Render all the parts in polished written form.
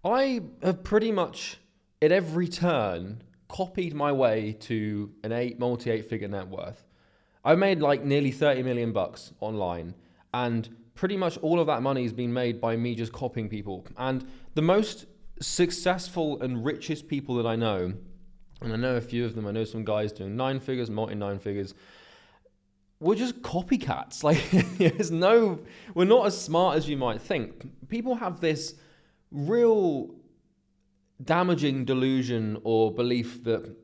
I have pretty much, at every turn, copied my way to an multi-eight-figure net worth. I made like nearly 30 million bucks online, and pretty much all of that money has been made by me just copying people. And the most successful and richest people that I know, and I know a few of them, I know some guys doing nine figures, multi nine figures, we're just copycats. Like, we're not as smart as you might think. People have this real damaging delusion or belief that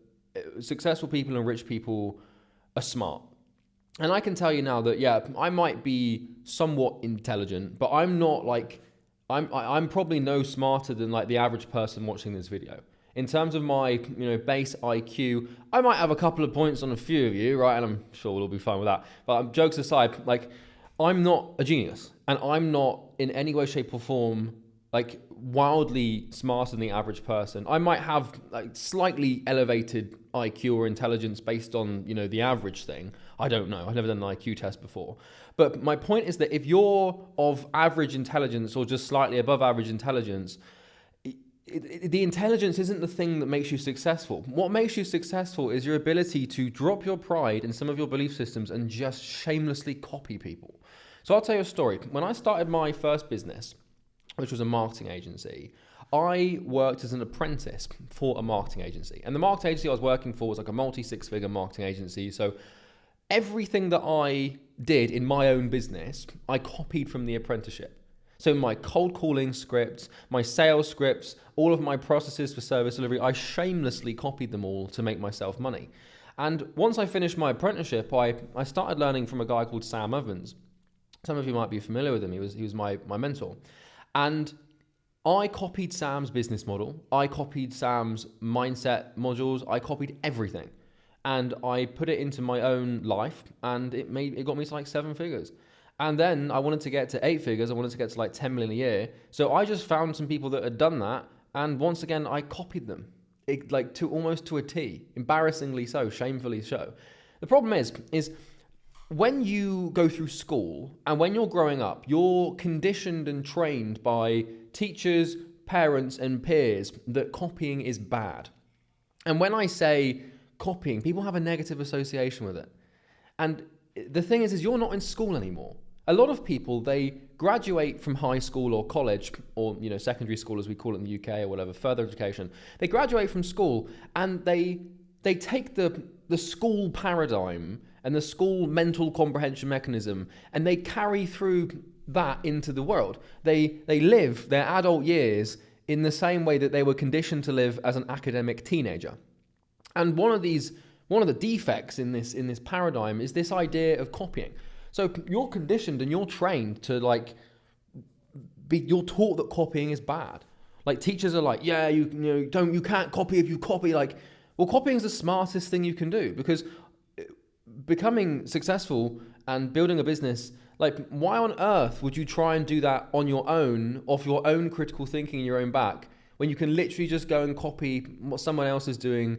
successful people and rich people are smart. And I can tell you now that, yeah, I might be somewhat intelligent, but I'm not like, I'm probably no smarter than like the average person watching this video. In terms of my, base IQ, I might have a couple of points on a few of you, right? And I'm sure we'll all be fine with that. But jokes aside, like, I'm not a genius, and I'm not in any way, shape, or form like wildly smarter than the average person. I might have like slightly elevated IQ or intelligence based on, the average thing. I don't know. I've never done an IQ test before. But my point is that if you're of average intelligence or just slightly above average intelligence, the intelligence isn't the thing that makes you successful. What makes you successful is your ability to drop your pride in some of your belief systems and just shamelessly copy people. So I'll tell you a story. When I started my first business, which was a marketing agency, I worked as an apprentice for a marketing agency. And the marketing agency I was working for was like a multi-six-figure marketing agency. So everything that I did in my own business, I copied from the apprenticeship. So my cold calling scripts, my sales scripts, all of my processes for service delivery, I shamelessly copied them all to make myself money. And once I finished my apprenticeship, I started learning from a guy called Sam Evans. Some of you might be familiar with him. He was my mentor. And I copied Sam's business model. I copied Sam's mindset modules. I copied everything. And I put it into my own life, and it got me to like 7 figures. And then I wanted to get to 8 figures. I wanted to get to like 10 million a year. So I just found some people that had done that. And once again, I copied them almost to a T, embarrassingly so, shamefully so. The problem is when you go through school and when you're growing up, you're conditioned and trained by teachers, parents, and peers that copying is bad. And when I say copying, people have a negative association with it. And the thing is you're not in school anymore. A lot of people, they graduate from high school or college or, secondary school as we call it in the UK or whatever, further education. They graduate from school and they take the school paradigm and the school mental comprehension mechanism, and they carry through that into the world. They live their adult years in the same way that they were conditioned to live as an academic teenager. And one of the defects in this paradigm is this idea of copying. So you're conditioned and you're trained to you're taught that copying is bad. Like teachers are like, yeah, you can't copy if you copy. Like, well, copying is the smartest thing you can do, because becoming successful and building a business, like, why on earth would you try and do that on your own, off your own critical thinking in your own back, when you can literally just go and copy what someone else is doing,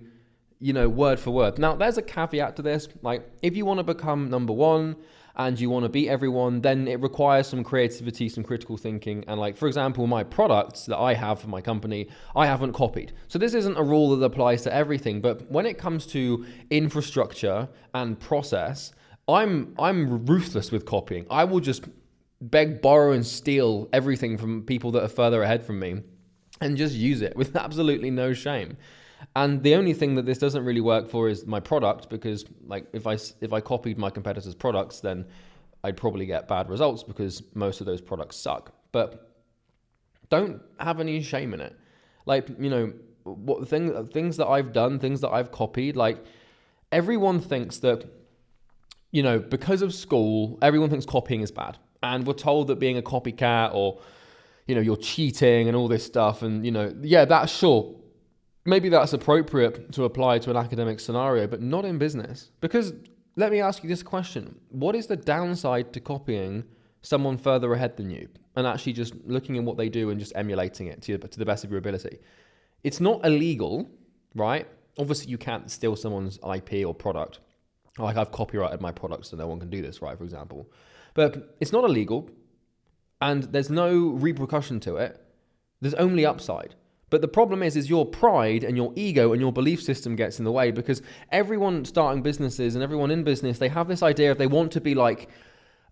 word for word? Now, there's a caveat to this. Like, if you want to become number one and you want to beat everyone, then it requires some creativity, some critical thinking. And like, for example, my products that I have for my company, I haven't copied. So this isn't a rule that applies to everything. But when it comes to infrastructure and process, I'm ruthless with copying. I will just beg, borrow, and steal everything from people that are further ahead from me and just use it with absolutely no shame. And the only thing that this doesn't really work for is my product, because like if I copied my competitors' products, then I'd probably get bad results because most of those products suck. But don't have any shame in it. Like, what things that I've done, things that I've copied, like everyone thinks that, because of school, everyone thinks copying is bad. And we're told that being a copycat or, you're cheating and all this stuff. And, yeah, that's sure. Maybe that's appropriate to apply to an academic scenario, but not in business. Because let me ask you this question. What is the downside to copying someone further ahead than you and actually just looking at what they do and just emulating it to the best of your ability? It's not illegal, right? Obviously, you can't steal someone's IP or product. Like, I've copyrighted my products, so no one can do this, right, for example. But it's not illegal, and there's no repercussion to it. There's only upside. But the problem is your pride and your ego and your belief system gets in the way, because everyone starting businesses and everyone in business, they have this idea of they want to be like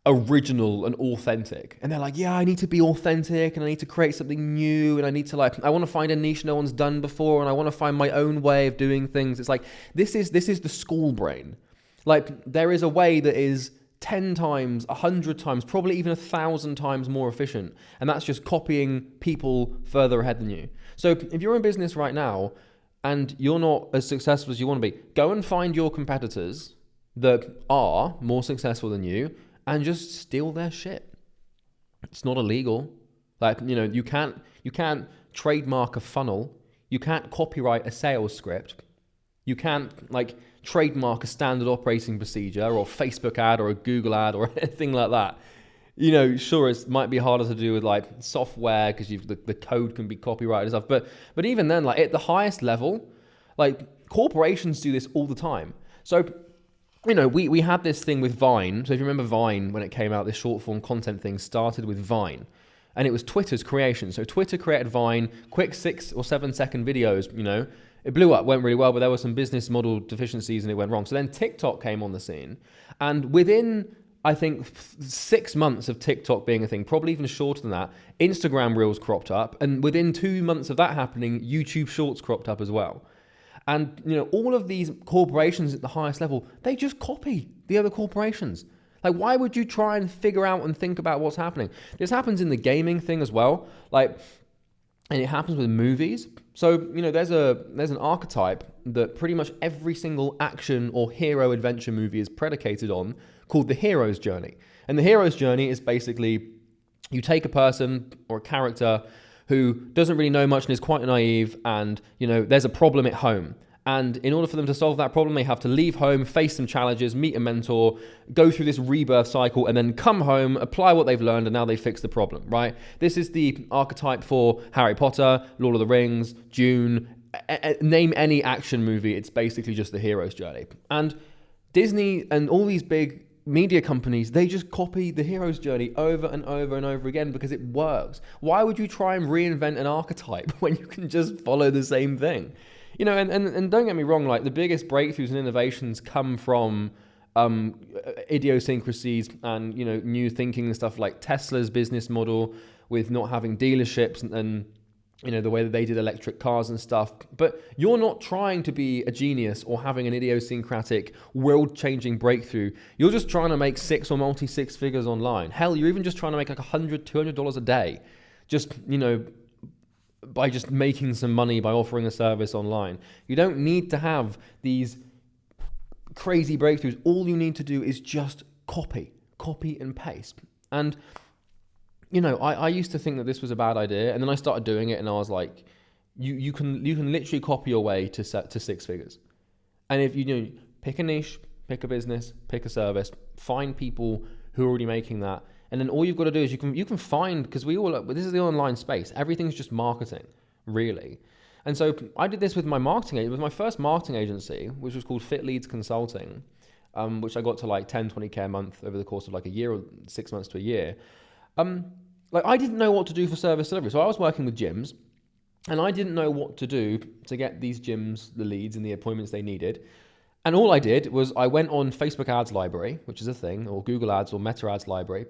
original and authentic. And they're like, yeah, I need to be authentic and I need to create something new and I need to I want to find a niche no one's done before and I want to find my own way of doing things. It's like, this is the school brain. Like, there is a way that is 10 times, 100 times, probably even 1,000 times more efficient. And that's just copying people further ahead than you. So if you're in business right now and you're not as successful as you want to be, go and find your competitors that are more successful than you and just steal their shit. It's not illegal. Like, you can't trademark a funnel. You can't copyright a sales script. You can't trademark a standard operating procedure or Facebook ad or a Google ad or anything like that. Sure, it might be harder to do with software because the code can be copyrighted and stuff. But even then, at the highest level, corporations do this all the time. So, we had this thing with Vine. So if you remember Vine, when it came out, this short form content thing started with Vine. And it was Twitter's creation. So Twitter created Vine, quick 6 or 7 second videos, It blew up, went really well, but there were some business model deficiencies and it went wrong. So then TikTok came on the scene. And within, I think, 6 months of TikTok being a thing, probably even shorter than that, Instagram Reels cropped up. And within 2 months of that happening, YouTube Shorts cropped up as well. And, all of these corporations at the highest level, they just copy the other corporations. Why would you try and figure out and think about what's happening? This happens in the gaming thing as well. And it happens with movies. So, there's an archetype that pretty much every single action or hero adventure movie is predicated on, called the hero's journey. And the hero's journey is basically, you take a person or a character who doesn't really know much and is quite naive, and, there's a problem at home. And in order for them to solve that problem, they have to leave home, face some challenges, meet a mentor, go through this rebirth cycle, and then come home, apply what they've learned, and now they fix the problem, right? This is the archetype for Harry Potter, Lord of the Rings, Dune, name any action movie, it's basically just the hero's journey. And Disney and all these big media companies, they just copy the hero's journey over and over and over again because it works. Why would you try and reinvent an archetype when you can just follow the same thing? And don't get me wrong, the biggest breakthroughs and innovations come from idiosyncrasies and, new thinking and stuff, like Tesla's business model with not having dealerships and the way that they did electric cars and stuff. But you're not trying to be a genius or having an idiosyncratic, world-changing breakthrough. You're just trying to make multi-six figures online. Hell, you're even just trying to make $100, $200 a day. Just, by just making some money by offering a service online. You don't need to have these crazy breakthroughs. All you need to do is just copy and paste. And, I used to think that this was a bad idea, and then I started doing it, and I was like, you can literally copy your way to 6 figures. And if you pick a niche, pick a business, pick a service, find people who are already making that, and then all you've got to do is you can find, because this is the online space. Everything's just marketing, really. And so I did this with my first marketing agency, which was called Fit Leads Consulting, which I got to 10, 20K a month over the course of a year or 6 months to a year. I didn't know what to do for service delivery. So I was working with gyms, and I didn't know what to do to get these gyms the leads and the appointments they needed. And all I did was I went on Facebook Ads Library, which is a thing, or Google Ads or Meta Ads Library,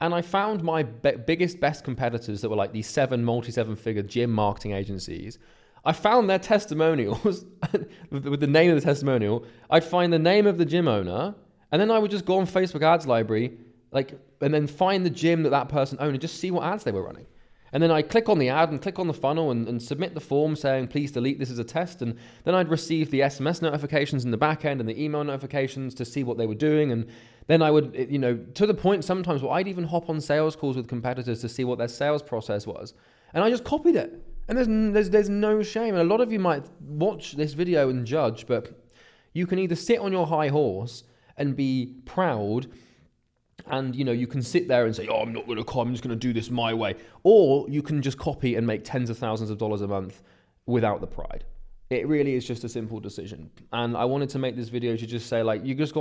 and I found my best competitors that were these 7 multi-7-figure gym marketing agencies. I found their testimonials with the name of the testimonial. I'd find the name of the gym owner, and then I would just go on Facebook Ads Library, and then find the gym that person owned and just see what ads they were running. And then I'd click on the ad and click on the funnel and submit the form saying, please delete this as a test. And then I'd receive the SMS notifications in the back end and the email notifications to see what they were doing. And then I would, to the point sometimes where I'd even hop on sales calls with competitors to see what their sales process was. And I just copied it. And there's no shame. And a lot of you might watch this video and judge, but you can either sit on your high horse and be proud, and you can sit there and say, I'm not going to copy, I'm just going to do this my way. Or you can just copy and make tens of thousands of dollars a month without the pride. It really is just a simple decision. And I wanted to make this video to just say, you just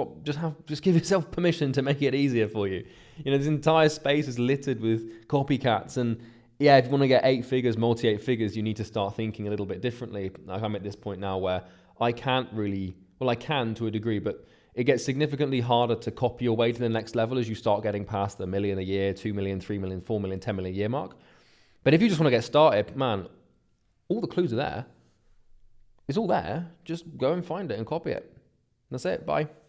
give yourself permission to make it easier for you. This entire space is littered with copycats, and yeah, if you want to get 8 figures, multi 8 figures, you need to start thinking a little bit differently. Like I'm at this point now where I can't really, well, I can to a degree, but it gets significantly harder to copy your way to the next level as you start getting past the million a year, 2 million, 3 million, 4 million, 10 million a year mark. But if you just want to get started, man, all the clues are there. It's all there. Just go and find it and copy it. That's it. Bye.